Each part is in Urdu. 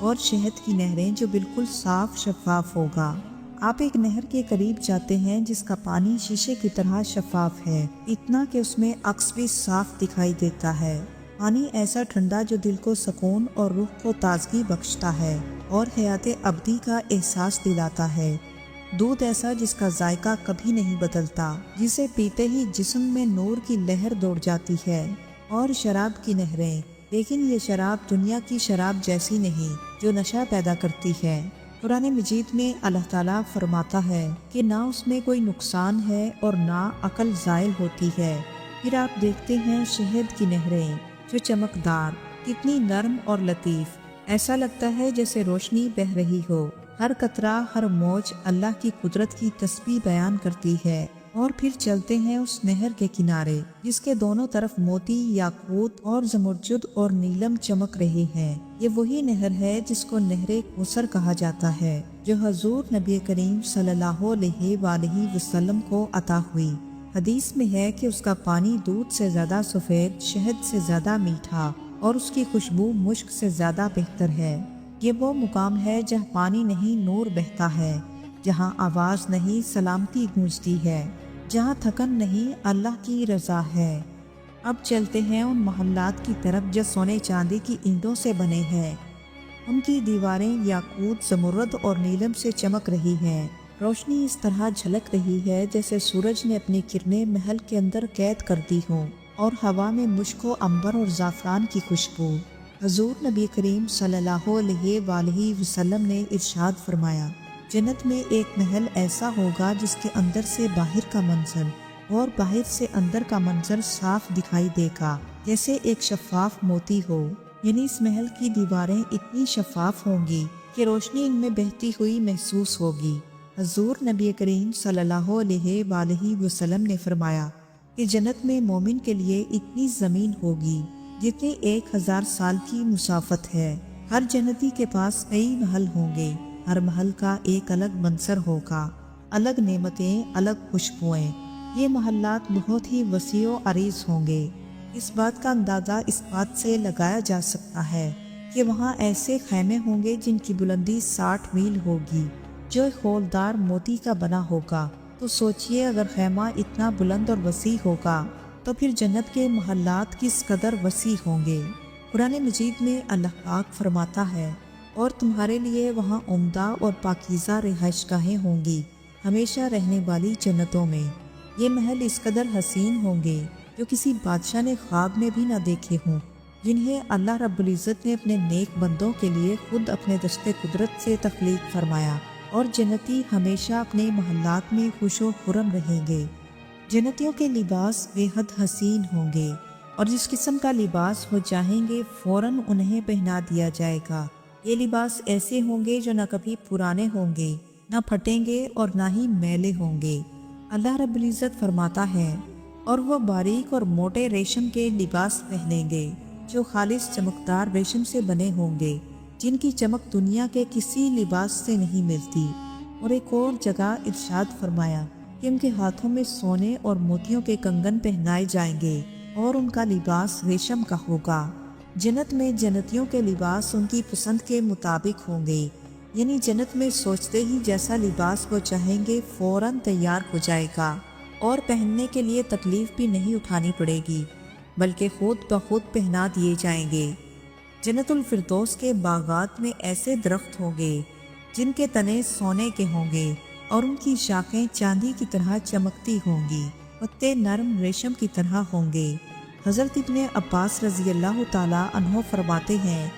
اور شہد کی نہریں جو بالکل صاف شفاف ہوگا۔ آپ ایک نہر کے قریب جاتے ہیں جس کا پانی شیشے کی طرح شفاف ہے، اتنا کہ اس میں عکس بھی صاف دکھائی دیتا ہے۔ پانی ایسا ٹھنڈا جو دل کو سکون اور روح کو تازگی بخشتا ہے اور حیات ابدی کا احساس دلاتا ہے۔ دودھ ایسا جس کا ذائقہ کبھی نہیں بدلتا، جسے پیتے ہی جسم میں نور کی لہر دوڑ جاتی ہے۔ اور شراب کی نہریں، لیکن یہ شراب دنیا کی شراب جیسی نہیں جو نشہ پیدا کرتی ہے۔ قرآن مجید میں اللہ تعالیٰ فرماتا ہے کہ نہ اس میں کوئی نقصان ہے اور نہ عقل زائل ہوتی ہے۔ پھر آپ دیکھتے ہیں شہد کی نہریں جو چمکدار، کتنی نرم اور لطیف، ایسا لگتا ہے جیسے روشنی بہہ رہی ہو۔ ہر قطرہ، ہر موج اللہ کی قدرت کی تسبیح بیان کرتی ہے۔ اور پھر چلتے ہیں اس نہر کے کنارے جس کے دونوں طرف موتی، یاقوت اور زمرجد اور نیلم چمک رہے ہیں۔ یہ وہی نہر ہے جس کو نہر کوثر کہا جاتا ہے، جو حضور نبی کریم صلی اللہ علیہ وآلہ وسلم کو عطا ہوئی۔ حدیث میں ہے کہ اس کا پانی دودھ سے زیادہ سفید، شہد سے زیادہ میٹھا اور اس کی خوشبو مشک سے زیادہ بہتر ہے۔ یہ وہ مقام ہے جہاں پانی نہیں نور بہتا ہے، جہاں آواز نہیں سلامتی گونجتی ہے، جہاں تھکن نہیں اللہ کی رضا ہے۔ اب چلتے ہیں ان محلات کی طرف جو سونے چاندی کی اینٹوں سے بنے ہیں۔ ان کی دیواریں یاقوت، زمرد اور نیلم سے چمک رہی ہیں۔ روشنی اس طرح جھلک رہی ہے جیسے سورج نے اپنی کرنیں محل کے اندر قید کر دی ہوں، اور ہوا میں مشک و عنبر اور زعفران کی خوشبو۔ حضور نبی کریم صلی اللہ علیہ وآلہ وسلم نے ارشاد فرمایا، جنت میں ایک محل ایسا ہوگا جس کے اندر سے باہر کا منظر اور باہر سے اندر کا منظر صاف دکھائی دے گا، جیسے ایک شفاف موتی ہو۔ یعنی اس محل کی دیواریں اتنی شفاف ہوں گی کہ روشنی ان میں بہتی ہوئی محسوس ہوگی۔ حضور نبی کریم صلی اللہ علیہ وآلہ وسلم نے فرمایا کہ جنت میں مومن کے لیے اتنی زمین ہوگی جتنی 1000 سال کی مسافت ہے۔ ہر جنتی کے پاس کئی محل ہوں گے، ہر محل کا ایک الگ منظر ہوگا، الگ نعمتیں، الگ خوشبوئیں۔ یہ محلات بہت ہی وسیع و عریض ہوں گے۔ اس بات کا اندازہ اس بات سے لگایا جا سکتا ہے کہ وہاں ایسے خیمے ہوں گے جن کی بلندی 60 میل ہوگی، جو ایک ہولدار موتی کا بنا ہوگا۔ تو سوچئے اگر خیمہ اتنا بلند اور وسیع ہوگا تو پھر جنت کے محلات کس قدر وسیع ہوں گے۔ قرآن مجید میں اللہ پاک فرماتا ہے، اور تمہارے لیے وہاں عمدہ اور پاکیزہ رہائش گاہیں ہوں گی، ہمیشہ رہنے والی جنتوں میں۔ یہ محل اس قدر حسین ہوں گے جو کسی بادشاہ نے خواب میں بھی نہ دیکھے ہوں، جنہیں اللہ رب العزت نے اپنے نیک بندوں کے لیے خود اپنے دست قدرت سے تخلیق فرمایا۔ اور جنتی ہمیشہ اپنے محلات میں خوش و خرم رہیں گے۔ جنتیوں کے لباس بے حد حسین ہوں گے، اور جس قسم کا لباس وہ چاہیں گے فوراً انہیں پہنا دیا جائے گا۔ یہ لباس ایسے ہوں گے جو نہ کبھی پرانے ہوں گے، نہ پھٹیں گے اور نہ ہی میلے ہوں گے۔ اللہ رب العزت فرماتا ہے، اور وہ باریک اور موٹے ریشم کے لباس پہنیں گے جو خالص چمکدار ریشم سے بنے ہوں گے، جن کی چمک دنیا کے کسی لباس سے نہیں ملتی۔ اور ایک اور جگہ ارشاد فرمایا کہ ان کے ہاتھوں میں سونے اور موتیوں کے کنگن پہنائے جائیں گے اور ان کا لباس ریشم کا ہوگا۔ جنت میں جنتیوں کے لباس ان کی پسند کے مطابق ہوں گے، یعنی جنت میں سوچتے ہی جیسا لباس وہ چاہیں گے فوراً تیار ہو جائے گا، اور پہننے کے لیے تکلیف بھی نہیں اٹھانی پڑے گی، بلکہ خود بخود پہنا دیے جائیں گے۔ جنت الفردوس کے باغات میں ایسے درخت ہوں گے جن کے تنے سونے کے ہوں گے اور ان کی شاخیں چاندی کی طرح چمکتی ہوں گی، پتے نرم ریشم کی طرح ہوں گے۔ حضرت ابن عباس رضی اللہ تعالیٰ عنہ فرماتے ہیں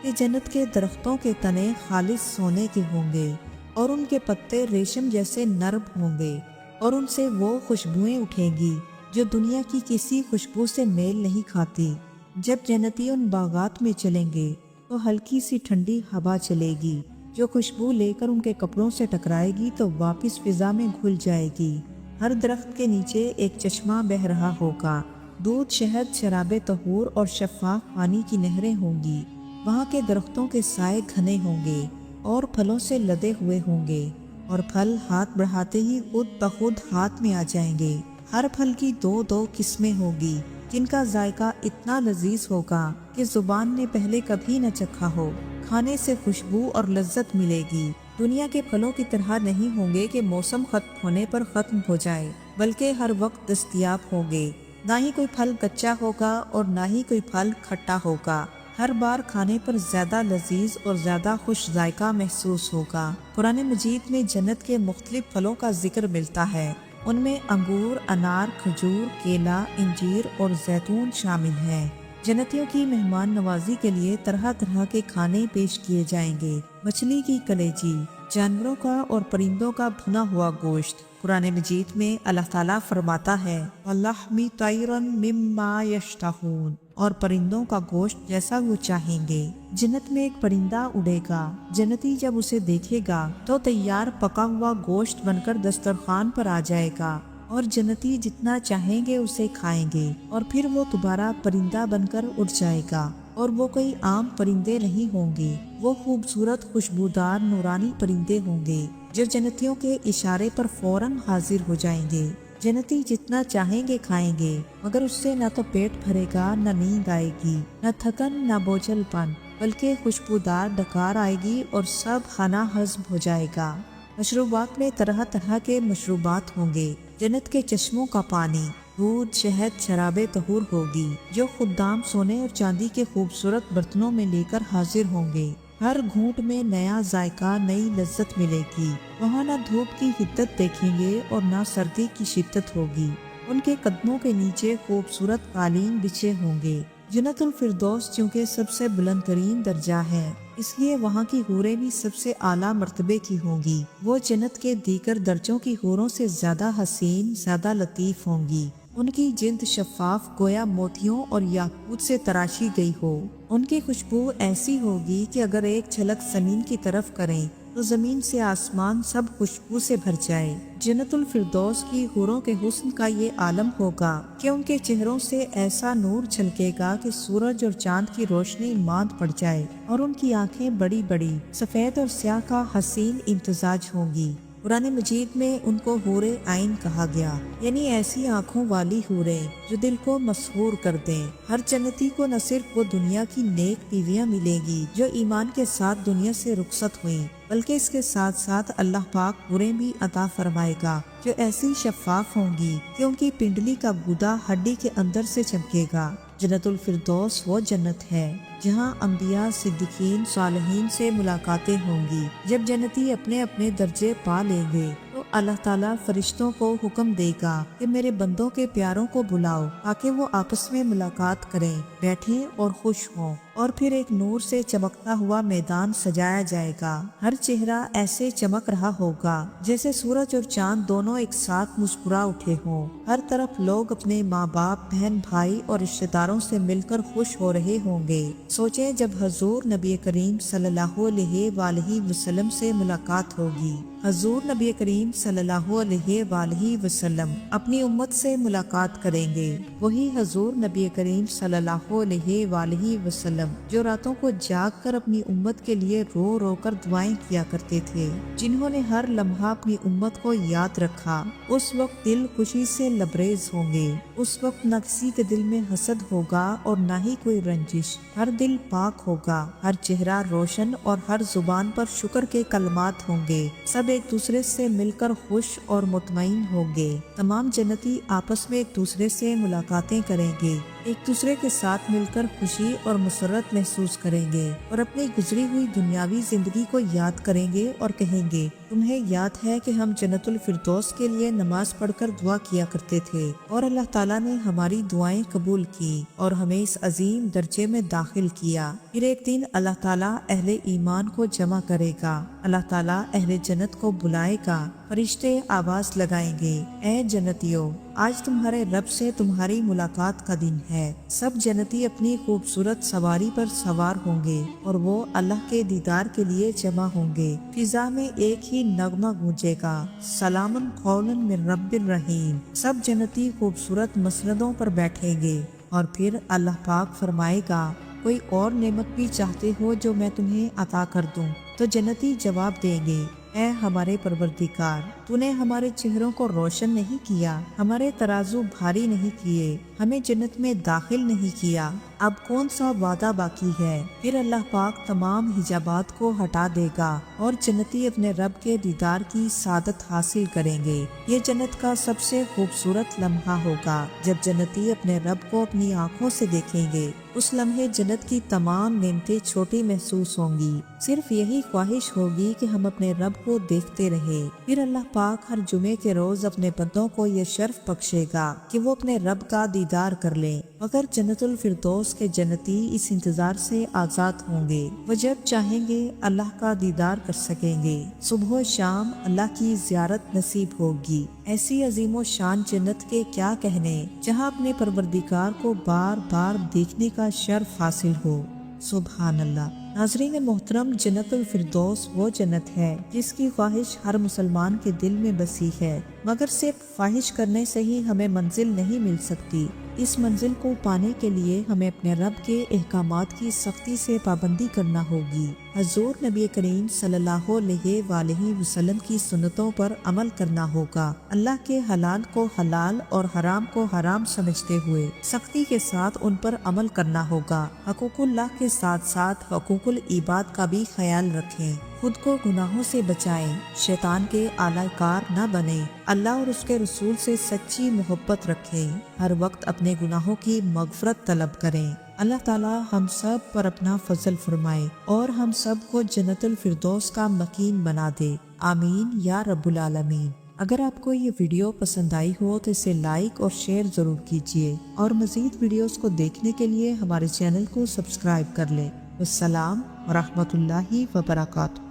کہ جنت کے درختوں کے تنے خالص سونے کے ہوں گے اور ان کے پتے ریشم جیسے نرم ہوں گے، اور ان سے وہ خوشبوئیں اٹھیں گی جو دنیا کی کسی خوشبو سے میل نہیں کھاتی۔ جب جنتی ان باغات میں چلیں گے تو ہلکی سی ٹھنڈی ہوا چلے گی جو خوشبو لے کر ان کے کپڑوں سے ٹکرائے گی تو واپس فضا میں گھل جائے گی۔ ہر درخت کے نیچے ایک چشمہ بہہ رہا ہوگا، دودھ، شہد، شراب طہور اور شفاف پانی کی نہریں ہوں گی۔ وہاں کے درختوں کے سائے گھنے ہوں گے اور پھلوں سے لدے ہوئے ہوں گے، اور پھل ہاتھ بڑھاتے ہی خود بخود ہاتھ میں آ جائیں گے۔ ہر پھل کی 2 قسمیں ہوگی جن کا ذائقہ اتنا لذیذ ہوگا کہ زبان نے پہلے کبھی نہ چکھا ہو۔ کھانے سے خوشبو اور لذت ملے گی۔ دنیا کے پھلوں کی طرح نہیں ہوں گے کہ موسم ختم ہونے پر ختم ہو جائے، بلکہ ہر وقت دستیاب ہوں گے۔ نہ ہی کوئی پھل کچا ہوگا اور نہ ہی کوئی پھل کھٹا ہوگا۔ ہر بار کھانے پر زیادہ لذیذ اور زیادہ خوش ذائقہ محسوس ہوگا۔ قرآن مجید میں جنت کے مختلف پھلوں کا ذکر ملتا ہے۔ ان میں انگور، انار، کھجور، کیلا، انجیر اور زیتون شامل ہیں۔ جنتیوں کی مہمان نوازی کے لیے طرح طرح کے کھانے پیش کیے جائیں گے۔ مچھلی کی کلیجی، جانوروں کا اور پرندوں کا بھنا ہوا گوشت۔ قرآن مجید میں اللہ تعالیٰ فرماتا ہے وَلَحْمِ طَيْرٍ مِّمَّا يَشْتَهُونَ، اور پرندوں کا گوشت جیسا وہ چاہیں گے۔ جنت میں ایک پرندہ اڑے گا، جنتی جب اسے دیکھے گا تو تیار پکا ہوا گوشت بن کر دسترخوان پر آ جائے گا، اور جنتی جتنا چاہیں گے اسے کھائیں گے، اور پھر وہ دوبارہ پرندہ بن کر اڑ جائے گا۔ اور وہ کوئی عام پرندے نہیں ہوں گے، وہ خوبصورت خوشبودار نورانی پرندے ہوں گے جو جنتیوں کے اشارے پر فوراً حاضر ہو جائیں گے۔ جنتی جتنا چاہیں گے کھائیں گے، مگر اس سے نہ تو پیٹ بھرے گا، نہ نیند آئے گی، نہ تھکن، نہ بوجھل پن، بلکہ خوشبودار ڈکار آئے گی اور سب کھانا ہضم ہو جائے گا۔ مشروبات میں طرح طرح کے مشروبات ہوں گے۔ جنت کے چشموں کا پانی، دودھ، شہد، شراب طہور ہوگی جو خدام سونے اور چاندی کے خوبصورت برتنوں میں لے کر حاضر ہوں گے۔ ہر گھونٹ میں نیا ذائقہ، نئی لذت ملے گی۔ وہاں نہ دھوپ کی حدت دیکھیں گے اور نہ سردی کی شدت ہوگی۔ ان کے قدموں کے نیچے خوبصورت قالین بچھے ہوں گے۔ جنت الفردوس چونکہ سب سے بلند ترین درجہ ہے، اس لیے وہاں کی حوریں بھی سب سے اعلیٰ مرتبے کی ہوں گی۔ وہ جنت کے دیگر درجوں کی حوروں سے زیادہ حسین، زیادہ لطیف ہوں گی۔ ان کی جلد شفاف گویا موتیوں اور یاقوت سے تراشی گئی ہو۔ ان کی خوشبو ایسی ہوگی کہ اگر ایک جھلک زمین کی طرف کریں تو زمین سے آسمان سب خوشبو سے بھر جائے۔ جنت الفردوس کی حوروں کے حسن کا یہ عالم ہوگا کہ ان کے چہروں سے ایسا نور چھلکے گا کہ سورج اور چاند کی روشنی ماند پڑ جائے، اور ان کی آنکھیں بڑی بڑی سفید اور سیاہ کا حسین امتزاج ہوں گی۔ قرآن مجید میں ان کو حور عین کہا گیا، یعنی ایسی آنکھوں والی حوریں جو دل کو مسحور کر دیں۔ ہر جنتی کو نہ صرف وہ دنیا کی نیک بیویاں ملیں گی جو ایمان کے ساتھ دنیا سے رخصت ہوئیں، بلکہ اس کے ساتھ ساتھ اللہ پاک حوریں بھی عطا فرمائے گا جو ایسی شفاف ہوں گی کہ ان کی پنڈلی کا گودا ہڈی کے اندر سے چمکے گا۔ جنت الفردوس وہ جنت ہے جہاں انبیاء، صدیقین، صالحین سے ملاقاتیں ہوں گی۔ جب جنتی اپنے اپنے درجے پا لیں گے تو اللہ تعالیٰ فرشتوں کو حکم دے گا کہ میرے بندوں کے پیاروں کو بلاؤ تاکہ وہ آپس میں ملاقات کریں، بیٹھیں اور خوش ہوں، اور پھر ایک نور سے چمکتا ہوا میدان سجایا جائے گا۔ ہر چہرہ ایسے چمک رہا ہوگا جیسے سورج اور چاند دونوں ایک ساتھ مسکرا اٹھے ہوں۔ ہر طرف لوگ اپنے ماں باپ، بہن بھائی اور رشتہ داروں سے مل کر خوش ہو رہے ہوں گے۔ سوچیں جب حضور نبی کریم صلی اللہ علیہ وآلہ وسلم سے ملاقات ہوگی۔ حضور نبی کریم صلی اللہ علیہ وآلہ وسلم اپنی امت سے ملاقات کریں گے۔ وہی حضور نبی کریم صلی اللہ علیہ وآلہ وسلم جو راتوں کو جاگ کر اپنی امت کے لیے رو رو کر دعائیں کیا کرتے تھے، جنہوں نے ہر لمحہ اپنی امت کو یاد رکھا۔ اس وقت دل خوشی سے لبریز ہوں گے۔ اس وقت نہ کسی کے دل میں حسد ہوگا اور نہ ہی کوئی رنجش۔ ہر دل پاک ہوگا، ہر چہرہ روشن، اور ہر زبان پر شکر کے کلمات ہوں گے۔ سب ایک دوسرے سے مل کر خوش اور مطمئن ہوں گے۔ تمام جنتی آپس میں ایک دوسرے سے ملاقاتیں کریں گے، ایک دوسرے کے ساتھ مل کر خوشی اور مسرت محسوس کریں گے، اور اپنی گزری ہوئی دنیاوی زندگی کو یاد کریں گے اور کہیں گے تمہیں یاد ہے کہ ہم جنت الفردوس کے لیے نماز پڑھ کر دعا کیا کرتے تھے، اور اللہ تعالیٰ نے ہماری دعائیں قبول کی اور ہمیں اس عظیم درجے میں داخل کیا۔ پھر ایک دن اللہ تعالیٰ اہل ایمان کو جمع کرے گا، اللہ تعالیٰ اہل جنت کو بلائے گا، فرشتے آواز لگائیں گے، اے جنتیوں، آج تمہارے رب سے تمہاری ملاقات کا دن ہے۔ سب جنتی اپنی خوبصورت سواری پر سوار ہوں گے اور وہ اللہ کے دیدار کے لیے جمع ہوں گے۔ فضا میں ایک ہی نغمہ گونجے گا، سلام قولا من رب الرحیم۔ سب جنتی خوبصورت مسندوں پر بیٹھیں گے، اور پھر اللہ پاک فرمائے گا کوئی اور نعمت بھی چاہتے ہو جو میں تمہیں عطا کر دوں؟ تو جنتی جواب دیں گے اے ہمارے پروردگار، تو نے ہمارے چہروں کو روشن نہیں کیا، ہمارے ترازو بھاری نہیں کیے، ہمیں جنت میں داخل نہیں کیا، اب کون سا وعدہ باقی ہے؟ پھر اللہ پاک تمام حجابات کو ہٹا دے گا اور جنتی اپنے رب کے دیدار کی سعادت حاصل کریں گے۔ یہ جنت کا سب سے خوبصورت لمحہ ہوگا جب جنتی اپنے رب کو اپنی آنکھوں سے دیکھیں گے۔ اس لمحے جنت کی تمام نعمتیں چھوٹی محسوس ہوں گی، صرف یہی خواہش ہوگی کہ ہم اپنے رب کو دیکھتے رہے۔ پھر اللہ پاک ہر جمعے کے روز اپنے بندوں کو یہ شرف بخشے گا کہ وہ اپنے رب کا دیدار کر لیں، مگر جنت الفردوس کے جنتی اس انتظار سے آزاد ہوں گے۔ وہ جب چاہیں گے اللہ کا دیدار کر سکیں گے۔ صبح و شام اللہ کی زیارت نصیب ہوگی۔ ایسی عظیم و شان جنت کے کیا کہنے، جہاں اپنے پروردگار کو بار بار دیکھنے کا شرف حاصل ہو۔ سبحان اللہ۔ ناظرین محترم، جنت الفردوس وہ جنت ہے جس کی خواہش ہر مسلمان کے دل میں بسی ہے، مگر صرف خواہش کرنے سے ہی ہمیں منزل نہیں مل سکتی۔ اس منزل کو پانے کے لیے ہمیں اپنے رب کے احکامات کی سختی سے پابندی کرنا ہوگی۔ حضور نبی کریم صلی اللہ علیہ وآلہ وسلم کی سنتوں پر عمل کرنا ہوگا۔ اللہ کے حلال کو حلال اور حرام کو حرام سمجھتے ہوئے سختی کے ساتھ ان پر عمل کرنا ہوگا۔ حقوق اللہ کے ساتھ ساتھ حقوق العباد کا بھی خیال رکھیں۔ خود کو گناہوں سے بچائیں، شیطان کے آلہ کار نہ بنیں، اللہ اور اس کے رسول سے سچی محبت رکھیں، ہر وقت اپنے گناہوں کی مغفرت طلب کریں۔ اللہ تعالی ہم سب پر اپنا فضل فرمائے اور ہم سب کو جنت الفردوس کا مکین بنا دے، آمین یا رب العالمین۔ اگر آپ کو یہ ویڈیو پسند آئی ہو تو اسے لائک اور شیئر ضرور کیجیے، اور مزید ویڈیوز کو دیکھنے کے لیے ہمارے چینل کو سبسکرائب کر لیں۔ السلام ورحمۃ اللہ وبرکاتہ۔